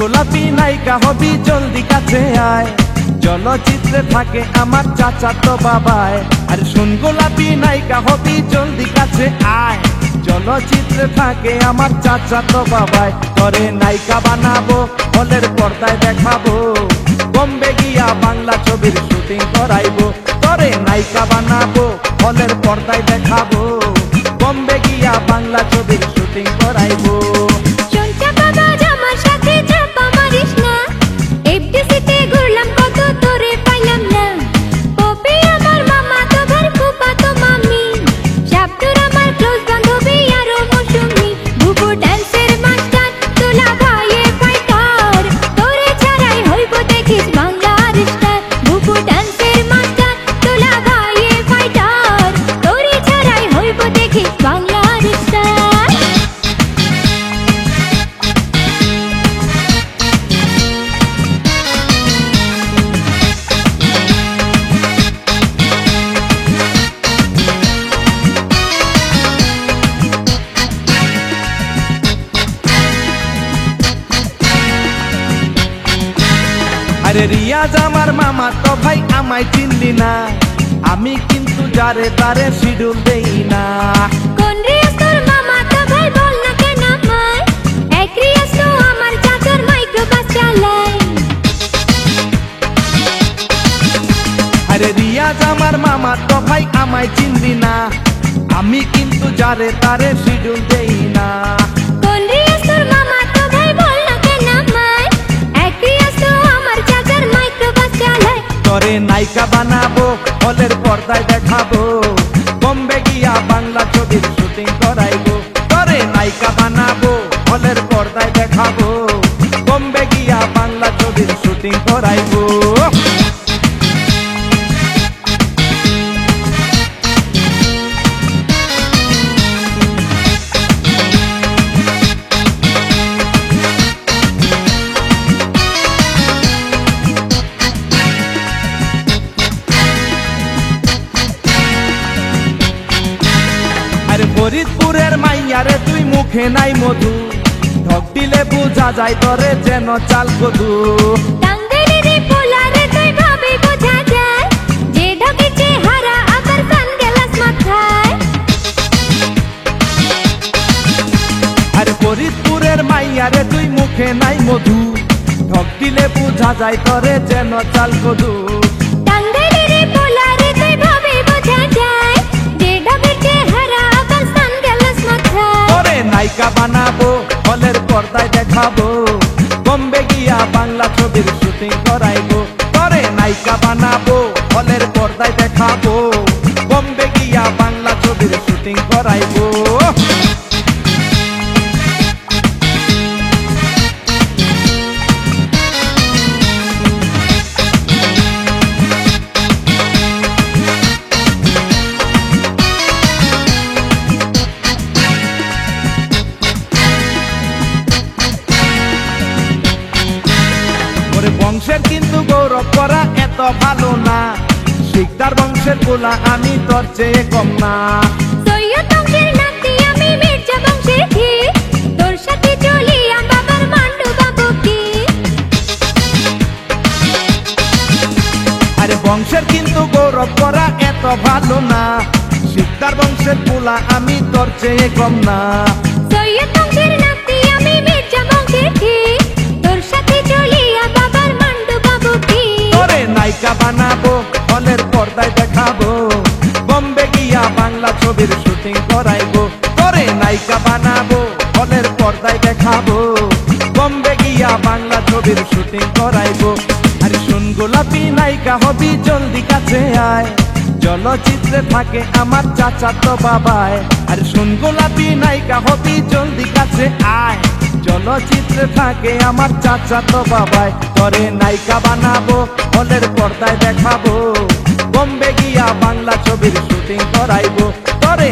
গোলাপি নায়িকা হবি জলদি কাছে আয়, চলচ্চিত্রে থাকে আমার চাচাতো বাবায়। আর শুন গোলাপি নায়িকা হবি জলদি কাছে আয়, চলচ্চিত্রে থাকে আমার চাচাতো বাবায়। তরে নায়িকা বানাবো হলের পর্দায় দেখাবো, বোম্বে গিয়া বাংলা ছবির শুটিং করাইবো। তরে নায়িকা বানাবো হলের পর্দায় দেখাবো, বোম্বে গিয়া বাংলা ছবির শুটিং করাইবো। আরে রিয়াজ আমার মামা তো ভাই আমায় চিনলি না, আমি কিন্তু যারে তারে শিডিউল দেই না। কোন রিয়াজ তোর মামা তো ভাই বল না কেন আমায়, এক রিয়াজ তো আমার চাচার মাইক্রোবাস চালায়। আরে রিয়াজ আমার মামা তো ভাই আমায় চিনলি না, আমি কিন্তু যারে তারে শিডিউল দেই না। কোন রিয়াজ তোর মামা তো ভাই বল না কেন আমায়, এক রিয়াজ তো আমার চাচার মাইক্রোবাস চালায়। তরে নায়িকা বানাবো হলের পর্দায় দেখাবো, বোম্বে গিয়া বাংলা ছবির শুটিং করাইবো। তরে নায়িকা বানাবো হলের পর্দায় দেখাবো, বোম্বে গিয়া বাংলা ছবির শুটিং করাইবো। ফরিদপুরের মাইয়ারে তুই মুখে নাই মধু, ঢক দিলে বুঝা যায় তরে যেন চাল কদু। টাঙ্গাইলের পোলারে তুই ভাবে বোঝা যায়, যে ঢকে চেহারা আবার সানগ্লাস মাথায়। আরে ফরিদপুরের মাইয়ারে তুই মুখে নাই মধু, ঢক দিলে বুঝা যায় তরে যেন চাল কদু। টাঙ্গাইলের পোলারে তুই ভাবে বোঝা যায়, যে ঢকে চেহারা আবার সানগ্লাস মাথায়। তরে নায়িকা বানাবো হলের পর্দায় দেখাবো, বোম্বে গিয়া বাংলা ছবির শুটিং করাইবো। তরে নায়িকা বানাবো হলের পর্দায় দেখাবো, বোম্বে গিয়া বাংলা ছবির শুটিং করাইবো। বংশের কিন্তু গৌরব করা এত ভালো না, শিকদার বংশের পোলা আমি তোর চেয়ে কম না। সৈয়দ বংশের নাতি আমি মির্জা বংশের ধি, তোর সাথে চলি বাবার মান্ডু বাবু কি। আরে বংশের কিন্তু গৌরব করা এত ভালো না, শিকদার বংশের পোলা আমি তোর চেয়ে কম না। সৈয়দ বংশের নাতি আমি মির্জা বংশের ধি, তোর সাথে চলি বাবার মান্ডু বাবু কি। তোরে নায়িকা বানাবো হলের পর্দায় দেখাবো, বোম্বে গিয়া বাংলা ছবির শুটিং করাইবো। তোরে নায়িকা বানাবো হলের পর্দায় দেখাবো, বোম্বে গিয়া বাংলা ছবির শুটিং করাইবো। আরে শুন গোলাপি নায়িকা হবি জলদি কাছে আয়, চলচ্চিত্রে থাকে আমার চাচাতো বাবায়। আরে শুন গোলাপি নায়িকা হবি জলদি কাছে আয়, চলচ্চিত্রে থাকে আমার চাচাতো বাবায়। তরে নায়িকা বানাবো হলের পর্দায় দেখাবো, বোম্বে গিয়া বাংলা ছবির শুটিং করাইবো। তরে